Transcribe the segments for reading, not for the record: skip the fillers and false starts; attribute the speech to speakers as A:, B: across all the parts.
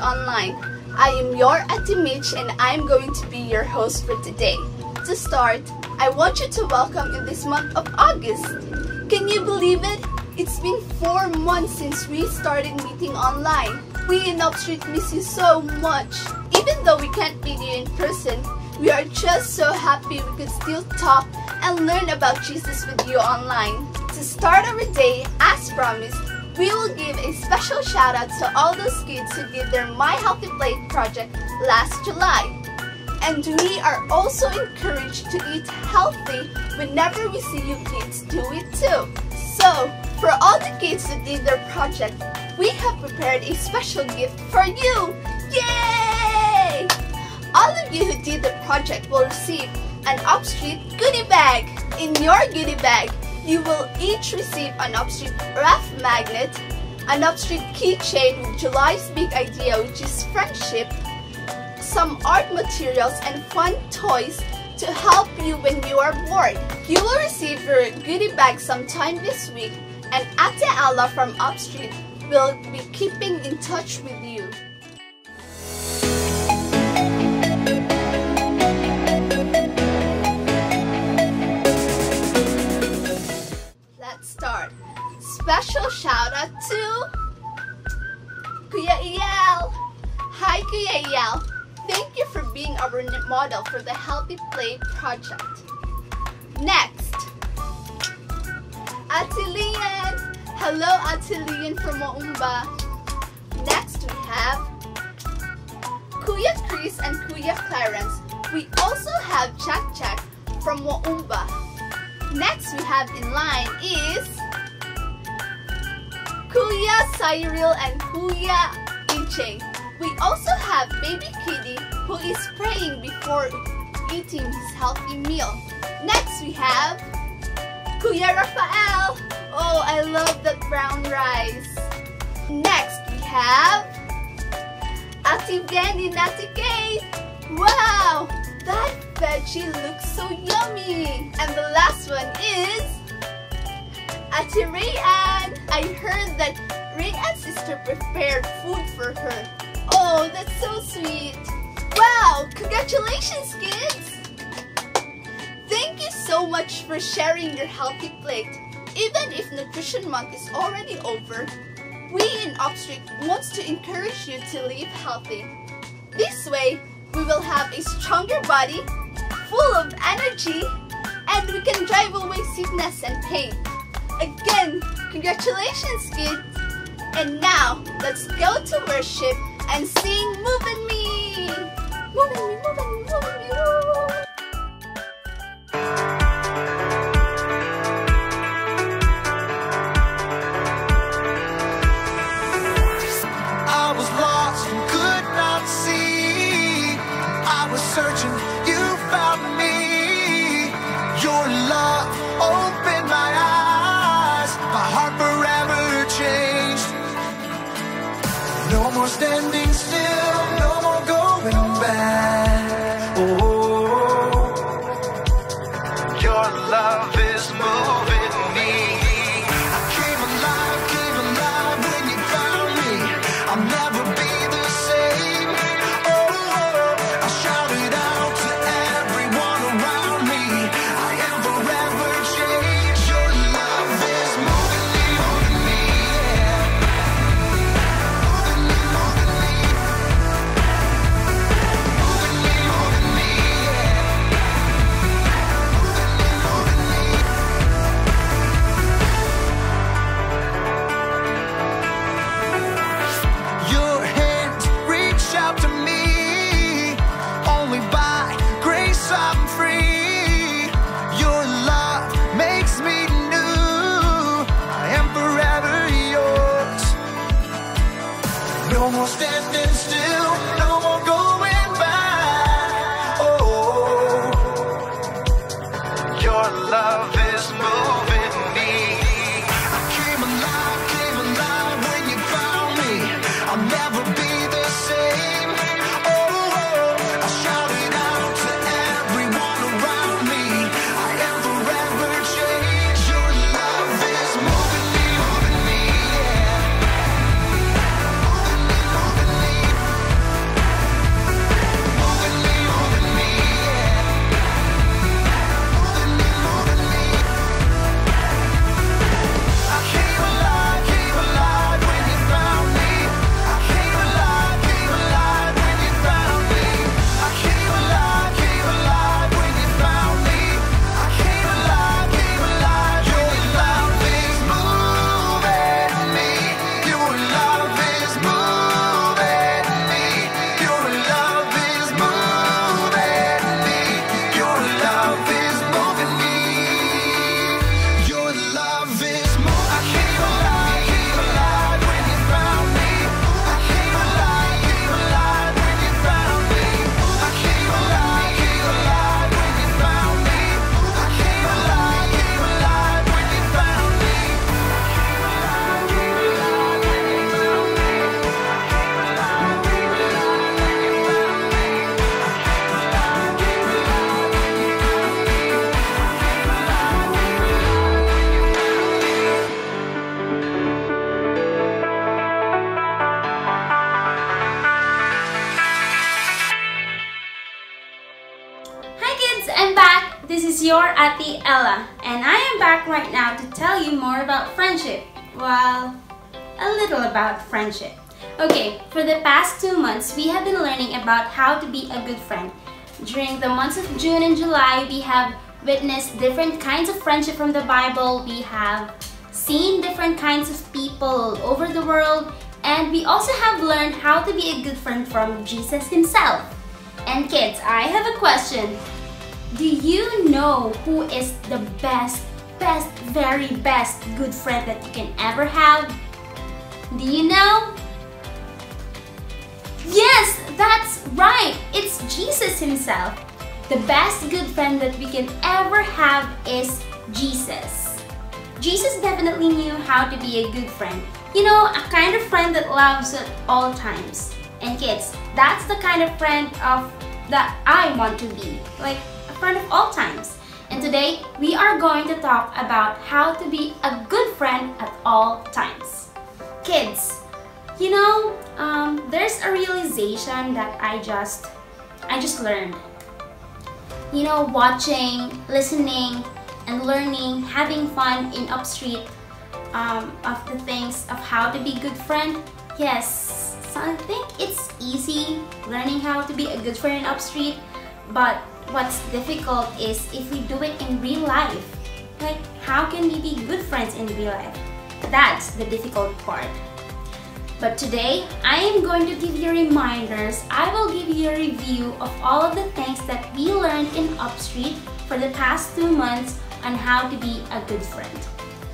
A: Online. I am your Ate Mitch and I'm going to be your host for today. To start, I want you to welcome in this month of August. Can you believe it? It's been 4 months since we started meeting online. We in Upstreet miss you so much. Even though we can't meet you in person, we are just so happy we could still talk and learn about Jesus with you online. To start our day, as promised, we will give a special shout out to all those kids who did their My Healthy Plate project last July. And we are also encouraged to eat healthy whenever we see you kids do it too. So, for all the kids who did their project, we have prepared a special gift for you! Yay! All of you who did the project will receive an Upstreet goodie bag. In your goodie bag, you will each receive an Upstreet ref magnet, an Upstreet keychain with July's big idea, which is friendship, some art materials, and fun toys to help you when you are bored. You will receive your goodie bag sometime this week, and Ate Ala from Upstreet will be keeping in touch with you. Start. Special shout out to Kuya Iyal. Hi Kuya Iyal. Thank you for being our model for the Healthy Plate project. Next, Ate Lian. Hello Ate Lian from Waumba. Next we have Kuya Chris and Kuya Clarence. We also have Chak Chak from Waumba. Next we have in line is Kuya Cyril and Kuya Iche. We also have Baby Kitty who is praying before eating his healthy meal. Next we have Kuya Rafael. Oh, I love that brown rice. Next we have Ate Benny and Ate Kate. Wow! That veggie looks so yummy! And the last one is Ate Rayanne. I heard that Rayanne's sister prepared food for her. Oh, that's so sweet! Wow! Congratulations, kids! Thank you so much for sharing your healthy plate. Even if Nutrition Month is already over, we in Upstreet want to encourage you to live healthy. This way, we will have a stronger body, full of energy, and we can drive away sickness and pain. Again, congratulations kids! And now, let's go to worship and sing Movin' Me! Movin' Me, movin' me, movin' me, woo!
B: I was lost and could not see. I was searching, you found me. Your love opened my eyes. My heart forever changed. No more standing still, no more going back. Oh, your love is moving me. I came alive when you found me. I'll never be the same. Oh, I shouted out to everyone around me. I am forever changed. Your love is moving me, yeah. Moving me,
C: is your Ate Ella, and I am back right now to tell you more about friendship. Well, a little about friendship. Okay, for the past 2 months, we have been learning about how to be a good friend. During the months of June and July, we have witnessed different kinds of friendship from the Bible. We have seen different kinds of people all over the world, and we also have learned how to be a good friend from Jesus himself. And kids, I have a question. Do you know who is the very best good friend that you can ever have? Do you know? Yes, that's right! It's Jesus himself. The best good friend that we can ever have is Jesus. Jesus definitely knew how to be a good friend. You know, a kind of friend that loves at all times. And kids, that's the kind of friend that I want to be. Like a friend of all times. And today, we are going to talk about how to be a good friend at all times. Kids, you know, there's a realization that I just learned. You know, watching, listening, and learning, having fun in Upstreet of the things of how to be a good friend. Yes, so I think it's easy learning how to be a good friend in Upstreet, but what's difficult is if we do it in real life. Like, how can we be good friends in real life? That's the difficult part. But today, I am going to give you reminders. I will give you a review of all of the things that we learned in Upstreet for the past 2 months on how to be a good friend.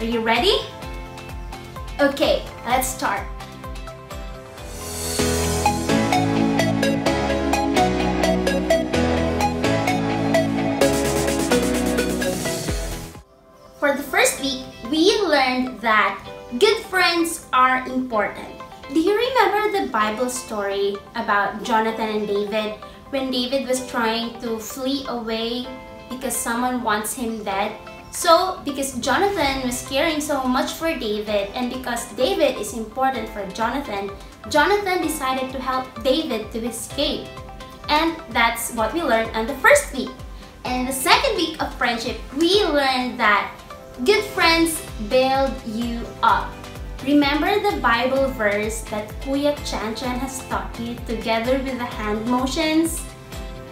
C: Are you ready? Okay, let's start. For the first week, we learned that good friends are important. Do you remember the Bible story about Jonathan and David when David was trying to flee away because someone wants him dead? So, because Jonathan was caring so much for David and because David is important for Jonathan, Jonathan decided to help David to escape. And that's what we learned on the first week. And the second week of friendship, we learned that good friends build you up. Remember the Bible verse that Kuya Chan has taught you together with the hand motions?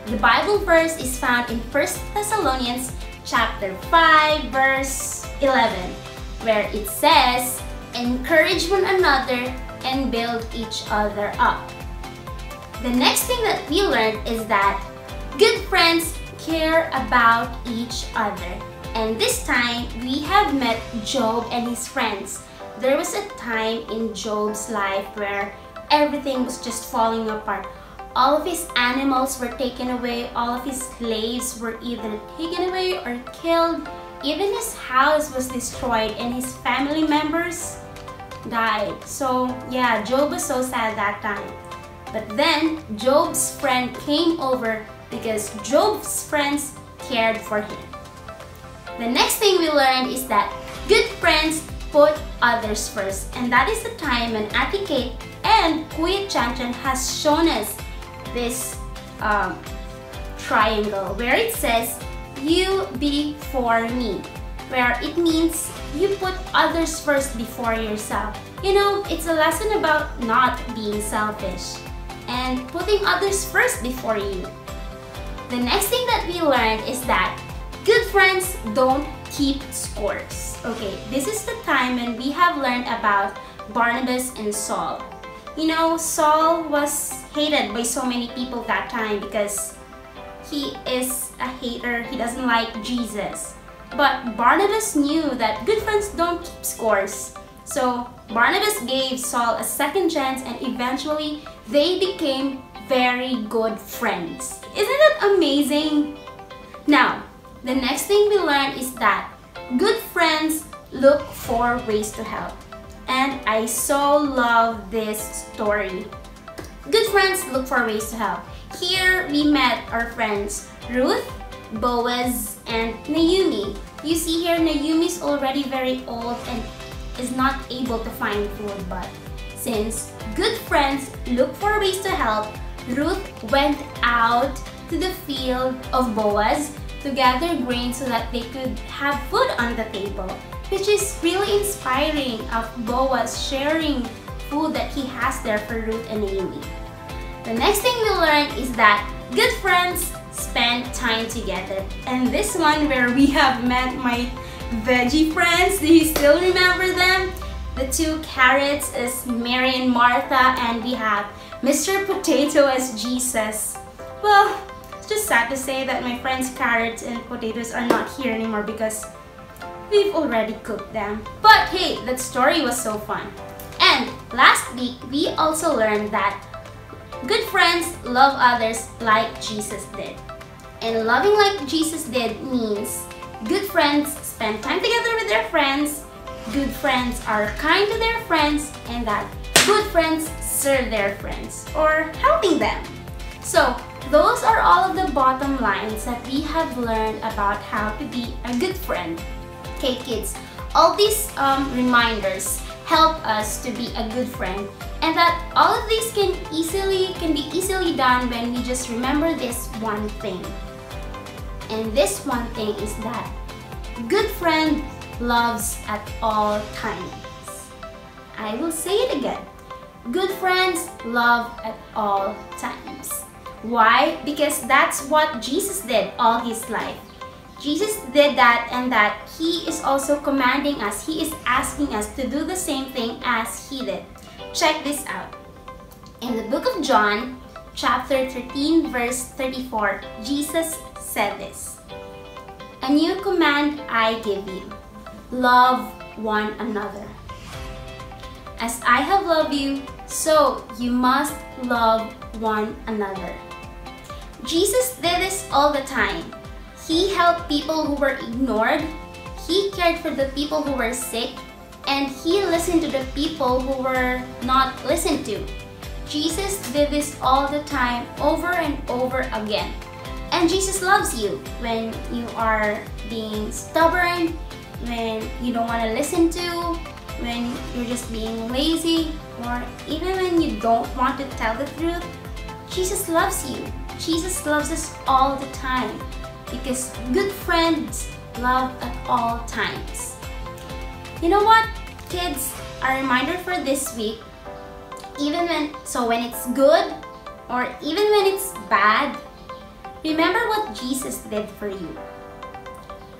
C: The Bible verse is found in 1 Thessalonians chapter 5 verse 11, where it says, "Encourage one another and build each other up." The next thing that we learned is that good friends care about each other. And this time, we have met Job and his friends. There was a time in Job's life where everything was just falling apart. All of his animals were taken away, all of his slaves were either taken away or killed. Even his house was destroyed and his family members died. So yeah, Job was so sad that time. But then Job's friend came over because Job's friends cared for him. The next thing we learned is that good friends put others first. And that is the time when Ate Kate and Kuya Chan has shown us this triangle where it says, "You before me," where it means you put others first before yourself. You know, it's a lesson about not being selfish and putting others first before you. The next thing that we learned is that good friends don't keep scores. Okay, this is the time when we have learned about Barnabas and Saul. You know, Saul was hated by so many people that time because he is a hater, he doesn't like Jesus. But Barnabas knew that good friends don't keep scores. So Barnabas gave Saul a second chance and eventually they became very good friends. Isn't that amazing? Now, the next thing we learned is that good friends look for ways to help. And I so love this story. Good friends look for ways to help. Here we met our friends Ruth, Boaz, and Naomi. You see here, Naomi is already very old and is not able to find food, but since good friends look for ways to help, Ruth went out to the field of Boaz to gather grain so that they could have food on the table, which is really inspiring of Boaz sharing food that he has there for Ruth and Naomi. The next thing we learn is that good friends spend time together. And this one where we have met my veggie friends, do you still remember them? The two carrots as Mary and Martha, and we have Mr. Potato as Jesus. Well, it's just sad to say that my friends carrots and potatoes are not here anymore because we've already cooked them. But hey, that story was so fun. And last week, we also learned that good friends love others like Jesus did. And loving like Jesus did means good friends spend time together with their friends, good friends are kind to their friends, and that good friends serve their friends or helping them. So those are all of the bottom lines that we have learned about how to be a good friend. Okay kids, all these reminders help us to be a good friend, and that all of these can be easily done when we just remember this one thing. And this one thing is that good friend loves at all times. I will say it again. Good friends love at all times. Why? Because that's what Jesus did all his life. Jesus did that, and that he is also commanding us. He is asking us to do the same thing as he did. Check this out. In the book of John, chapter 13, verse 34, Jesus said this: "A new command I give you, love one another. As I have loved you, so you must love one another." Jesus did this all the time. He helped people who were ignored, he cared for the people who were sick, and he listened to the people who were not listened to. Jesus did this all the time, over and over again. And Jesus loves you when you are being stubborn, when you don't want to listen to, when you're just being lazy, or even when you don't want to tell the truth. Jesus loves you. Jesus loves us all the time, because good friends love at all times. You know what, kids? A reminder for this week, when it's good or even when it's bad, remember what Jesus did for you.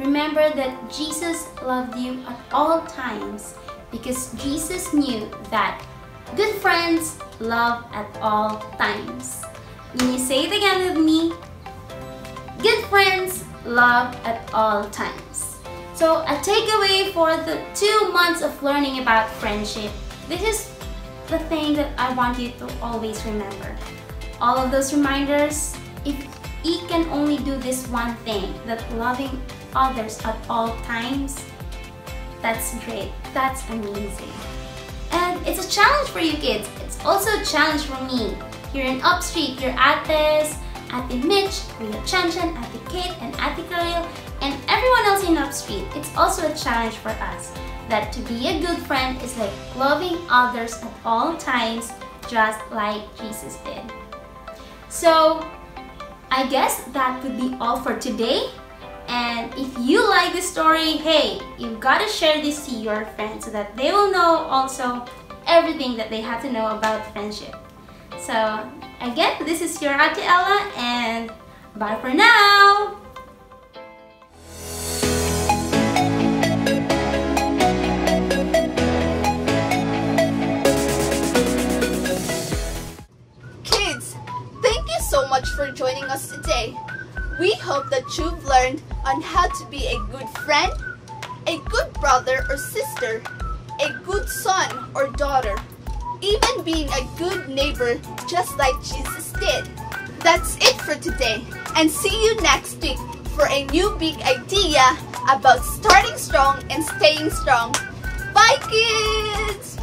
C: Remember that Jesus loved you at all times, because Jesus knew that good friends love at all times. Can you say it again with me? Good friends love at all times. So a takeaway for the 2 months of learning about friendship, this is the thing that I want you to always remember. All of those reminders, if you can only do this one thing, that loving others at all times, that's great. That's amazing. And it's a challenge for you kids. It's also a challenge for me. Here in Upstreet, your ates, Ate Mitch, Kuya Chanchan, Ate Kate, and Ate Karel, and everyone else in Upstreet. It's also a challenge for us that to be a good friend is like loving others at all times, just like Jesus did. So I guess that would be all for today. And if you like this story, hey, you've got to share this to your friends so that they will know also everything that they have to know about friendship. So again, this is your Ate Ella, and bye for now!
A: Kids, thank you so much for joining us today. We hope that you've learned on how to be a good friend, a good brother or sister, a good son or daughter, even being a good neighbor just like Jesus did. That's it for today, and see you next week for a new big idea about starting strong and staying strong. Bye kids!